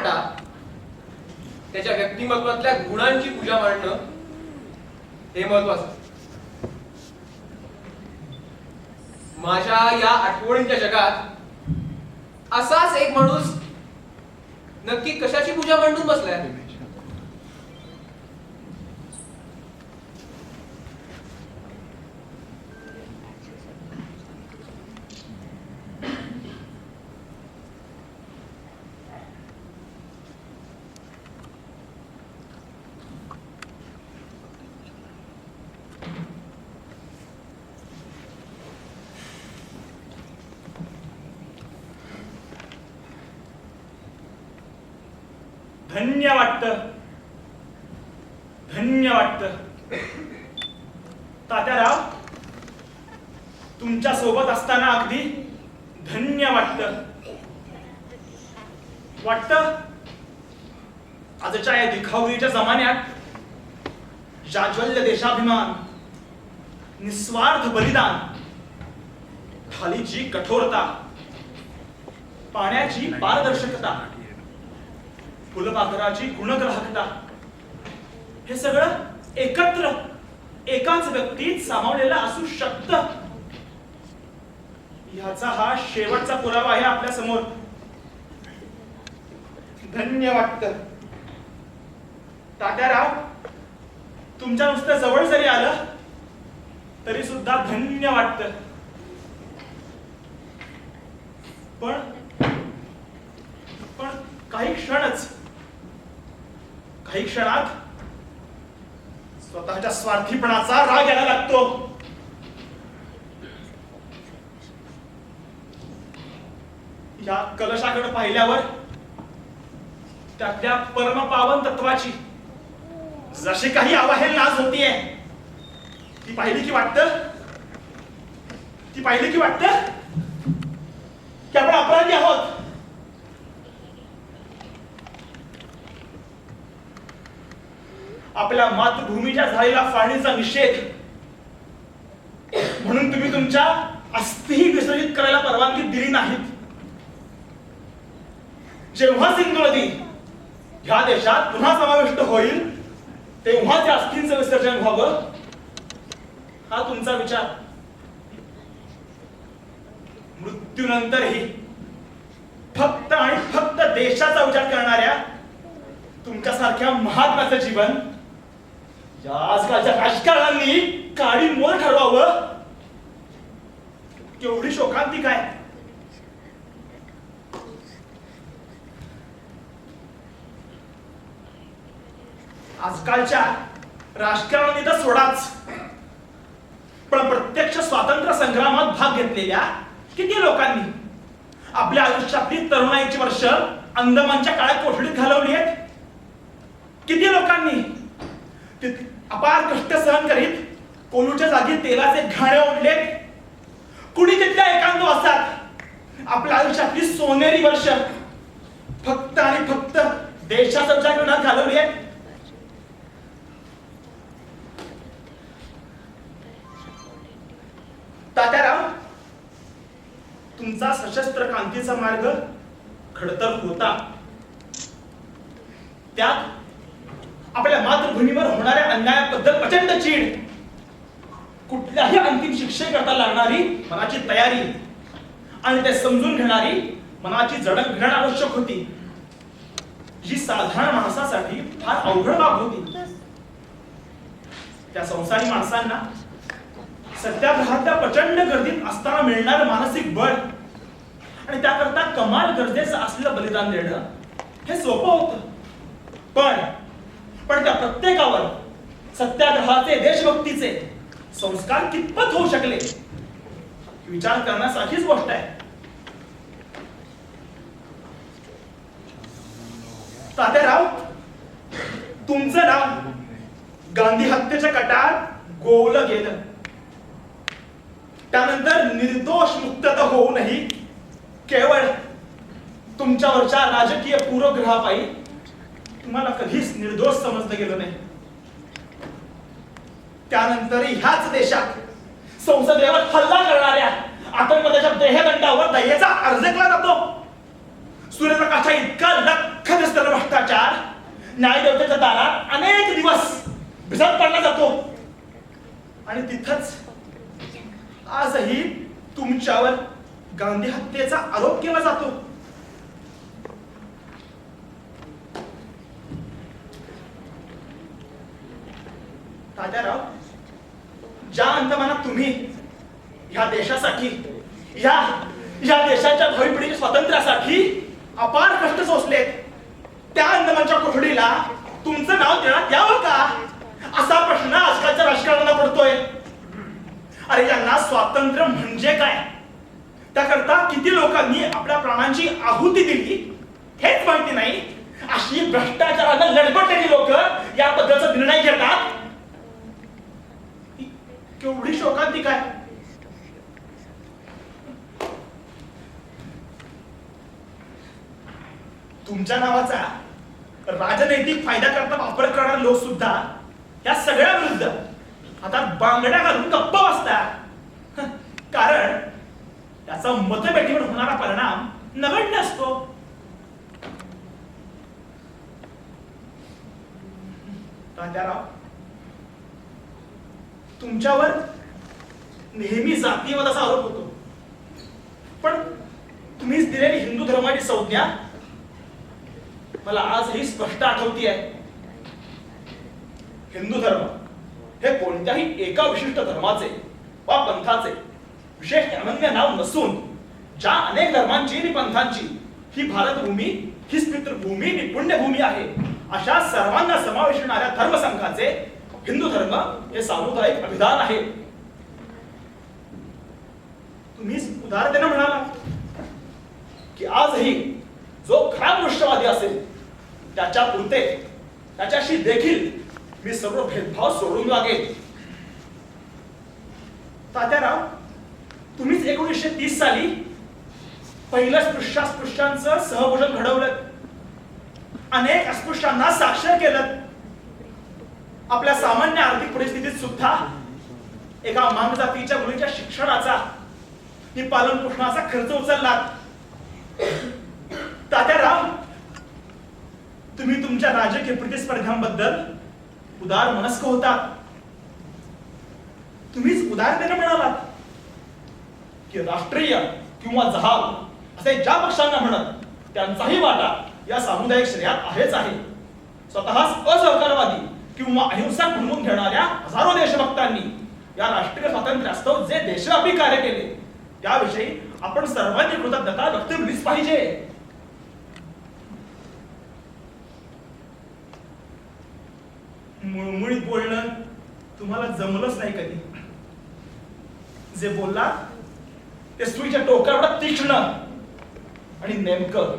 मांडता त्याच्या व्यक्तिमत्वातल्या गुणांची पूजा मांडणं हे महत्वाचं. माझ्या या आठवणींच्या जगात असाच एक माणूस नक्की कशाची पूजा मांडून बसलाय. धन्य वाटतं, धन्य वाटतं. तात्याराव, तुमच्या सोबत असताना अगदी धन्य वाटतं. आजच्या या दिखाऊच्या जमान्यात जाज्वल्य देशाभिमान, निस्वार्थ बलिदान, ढालीची कठोरता, पाण्याची पारदर्शकता, फुलपाखराची गुणग्राहकता, हे सगळं एकत्र एकाच व्यक्तीत सामावलेलं असू शकतं. ह्याचा हा शेवटचा पुरावा आहे आपल्या समोर. धन्य वाटतं. तात्याराव, तुमच्या नुसतं जवळ जरी आलं तरी सुद्धा धन्य वाटतं. पण काही क्षणात स्वतःच्या स्वार्थीपणाचा राग यायला लागतो. या कलशाकडे पाहिल्यावर त्यातल्या परमपावन तत्वाची जशी काही अवहेलनाच होतीये, ती पाहिली की वाटतं की आपण अपराधी आहोत. आपल्या मातृभूमीच्या झालेला फाळणीचा निषेध म्हणून तुम्ही तुमच्या अस्थिही विसर्जित करायला परवानगी दिली नाहीत. जेव्हा सिंधू नदी ह्या देशात पुन्हा समाविष्ट होईल तेव्हा त्या अस्थींचं विसर्जन व्हावं, हा तुमचा विचार. मृत्यूनंतरही फक्त आणि फक्त देशाचा विचार करणाऱ्या तुमच्यासारख्या महात्म्याचं जीवन या आजकालच्या राजकारण्यांनी काळी मोल ठरवावं, केवढी शोकांतिक आहे. आजकालच्या राजकारण्यांनी तर सोडाच, पण प्रत्यक्ष स्वातंत्र्य संग्रामात भाग घेतलेल्या किती लोकांनी आपल्या आयुष्यातली तरुणाईची वर्ष अंदमानच्या काळ्या कोठडीत घालवली आहेत. किती लोकांनी अपार कष्ट सहन करीत कोलूच्या जागी तेलाचे घाणे ओढलेत. कुणी तिथल्या एकांतवासात आपल्या आयुष्यातली सोनेरी वर्ष फक्त आणि फक्त देशाचा विचार करण्यात घालवली आहे. तात्याराव, तुमचा सशस्त्र क्रांतीचा मार्ग खडतर होता. त्यात आपल्या मातृभूमीवर होणाऱ्या अन्यायाबद्दल प्रचंड चीड, कुठल्याही अंतिम शिक्षेकरता लागणारी मनाची तयारी आणि ते समजून घेणारी मनाची जडणघडण आवश्यक होती, जी साधारण माणसासाठी फार अवघड बाब होती. त्या संसारी माणसांना सत्याग्रहातल्या प्रचंड गर्दीत असताना मिळणारं मानसिक बळ आणि त्याकरता कमाल गरजेचं असलेलं बलिदान देणं हे सोपं होतं. पण त्या प्रत्येकावर सत्याग्रहाचे, देशभक्तीचे संस्कार कितपत होऊ शकले विचार करण्यासारखीच गोष्ट आहे. तात्याराव, तुमचं नाव गांधी हत्येच्या कटात गोवलं गेलं. त्यानंतर निर्दोष मुक्तता होऊनही केवळ तुमच्यावरच्या राजकीय पूर्वग्रहापायी तुम्हाला कधीच निर्दोष समजलं गेलं नाही. त्यानंतरही ह्याच देशात संसदेवर हल्ला करणाऱ्या आतंकवाद्याच्या देहदंडावर दयेचा अर्ज केला जातो. सूर्यप्रकाशा इतका लख्ख दिसतं न्यायदेवतेच्या दारात अनेक दिवस भिजत पडला जातो आणि तिथंच आजही तुमच्यावर गांधी हत्येचा आरोप केला जातो. तात्याराव, ज्या अंतमानात तुम्ही ह्या देशासाठी या देशाच्या भावी पिढीच्या स्वातंत्र्यासाठी अपार कष्ट सोसलेत, त्या अंदमानच्या कोठडीला तुमचं नाव देण्यात यावं का असा प्रश्न आजकालच्या राजकारणाला पडतोय. अरे यांना स्वातंत्र्य म्हणजे काय, त्याकरता किती लोकांनी आपल्या प्राणांची आहुती दिली हेच माहिती नाही, अशी भ्रष्टाचारानं लडबडलेली लोक या पद्धतीचा निर्णय घेतात. केवढी शोकांतिक आहे. तुमच्या नावाचा राजनैतिक फायदा करता वापर करणारे लोक सुद्धा या सगळ्या विरुद्ध आता बांगड्या घालून गप्प बसतात, कारण त्याचा मतपेटीवर होणारा परिणाम नगण्य असतो. तात्याराव, तुमच्यावर नेहमी जातीयवादाचा आरोप होतो, पण तुम्हीच दिलेली हिंदू धर्माची संज्ञा मला आजही स्पष्ट आठवती आहे. हिंदू धर्म हे कोणत्याही एका विशिष्ट धर्माचे वा पंथाचे विशेष अनन्य नाव नसून ज्या अनेक धर्मांची आणि पंथांची ही भारतभूमी, हीच पितृभूमी आणि पुण्यभूमी आहे, अशा सर्वांना समावेशणाऱ्या धर्मसंघाचे हिंदू धर्म हे सामुदायिक अभिधान आहे. तुम्हीच उदाहरणार्थ म्हणाला की आजही जो खरा दृष्टवादी असेल त्याच्या पुरते त्याच्याशी देखील मी सर्व भेदभाव सोडून लागेल. तात्याराव, तुम्हीच 1930 साली पहिलं स्पृश्यांचं सहभोजन घडवलं, अनेक अस्पृश्यांना साक्षर केलं, आपल्या सामान्य आर्थिक परिस्थितीत सुद्धा एका मांग जातीच्या मुलीच्या शिक्षणाचा आणि पालन पोषणाचा खर्च उचलला. तात्याराव, तुम्ही तुमच्या राजकीय प्रतिस्पर्ध्यांबद्दल उदार मनस्क होता. तुम्हीच उदारतेने म्हणालात की राष्ट्रीय किंवा जहाल असे ज्या पक्षांना म्हणत त्यांचाही वाटा या सामुदायिक श्रेयात आहेच आहे. स्वतःच असहकारवादी किंवा अहिंसक म्हणून घेणाऱ्या हजारो देशभक्तांनी या राष्ट्रीय स्वातंत्र्यास्तव जे देशव्यापी कार्य केले त्याविषयी आपण सर्वांनी कृतज्ञता व्यक्त केलीच पाहिजे. मुळमुळीत बोलणं तुम्हाला जमलंच नाही कधी. जे बोलला ते सुईच्या टोकावर तीक्ष्ण आणि नेमकं,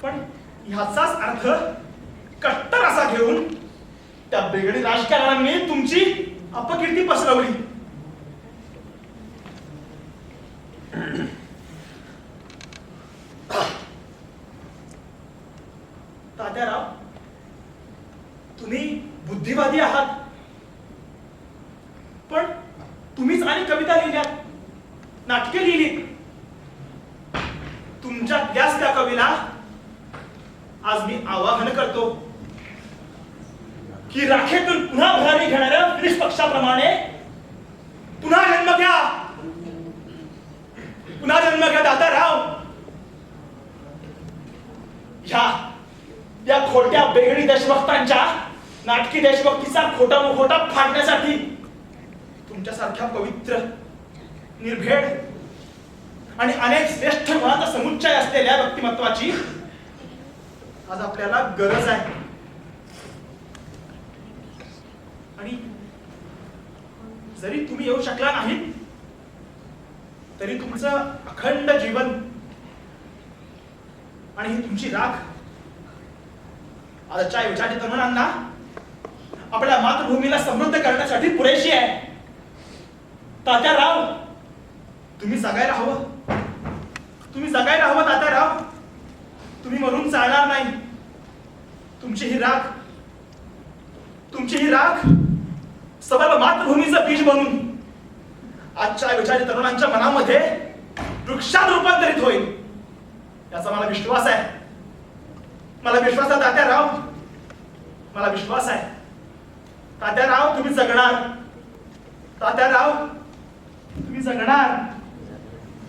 पण ह्याचाच अर्थ कट्टर असा घेऊन त्या बेगडी राजकारण्यांनी तुमची अपकीर्ती पसरवली. तात्याराव, तुम्ही बुद्धिवादी आहात, पण तुम्हीच आणि कविता लिहिल्यात, नाटके लिहिलीत. तुमच्या त्याच त्या कवीला आज मी आवाहन करतो की राखेतून पुन्हा भरारी घेणाऱ्या ब्रिटिश पक्षाप्रमाणे पुन्हा जन्म घ्या, पुन्हा जन्म घ्या तात्याराव. या खोट्या बेगडी देशभक्तांच्या नाटकी देशभक्तीचा खोटा मुखोटा फाडण्यासाठी तुमच्यासारख्या पवित्र, निर्भेड आणि अनेक श्रेष्ठ गुणांचा समुच्चय असलेल्या व्यक्तिमत्वाची आज आपल्याला गरज आहे. आणि जरी तुम्ही येऊ शकला नाहीत तरी तुमचं अखंड जीवन आणि ही तुमची राख आजच्या विचारच्या तरुणांना आपल्या मातृभूमीला समृद्ध करण्यासाठी पुरेशी आहे. तात्याराव, तुम्ही जगायला हवं, तुम्ही जगायला हवं तात्याराव. तुम्ही मरून चालणार नाही. तुमची ही राख सबल मातृभूमीचं बीज बनून आजच्या विचारी तरुणांच्या मनामध्ये वृक्षात रूपांतरित होईल याचा मला विश्वास आहे. मला विश्वास आहे तात्याराव, मला विश्वास आहे तात्याराव, तुम्ही जगणार. तात्याराव, तुम्ही जगणार.